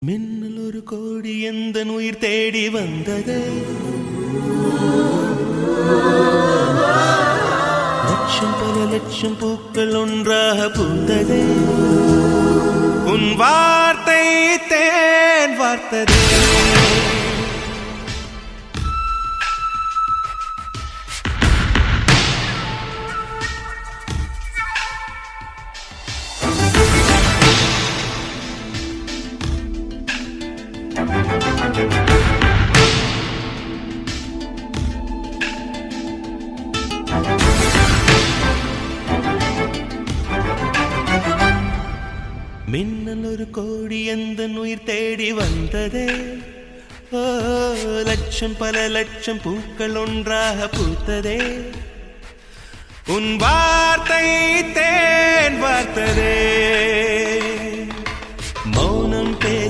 மின்னல் ஒரு கோடி எந்த உயிர் தேடி வந்தது. லட்சம் பல லட்சம் பூக்கள் ஒன்றாக பூந்தது. உன் வார்த்தை தேன் வார்த்தது. மின்னல் ஒரு கோடி எந்த உயிர் தேடி வந்ததே. ஓ லட்சம் பல லட்சம் பூக்கள் ஒன்றாக பூத்ததே. உன் வார்த்தை தேன் வார்த்ததே. மௌனம் பேசி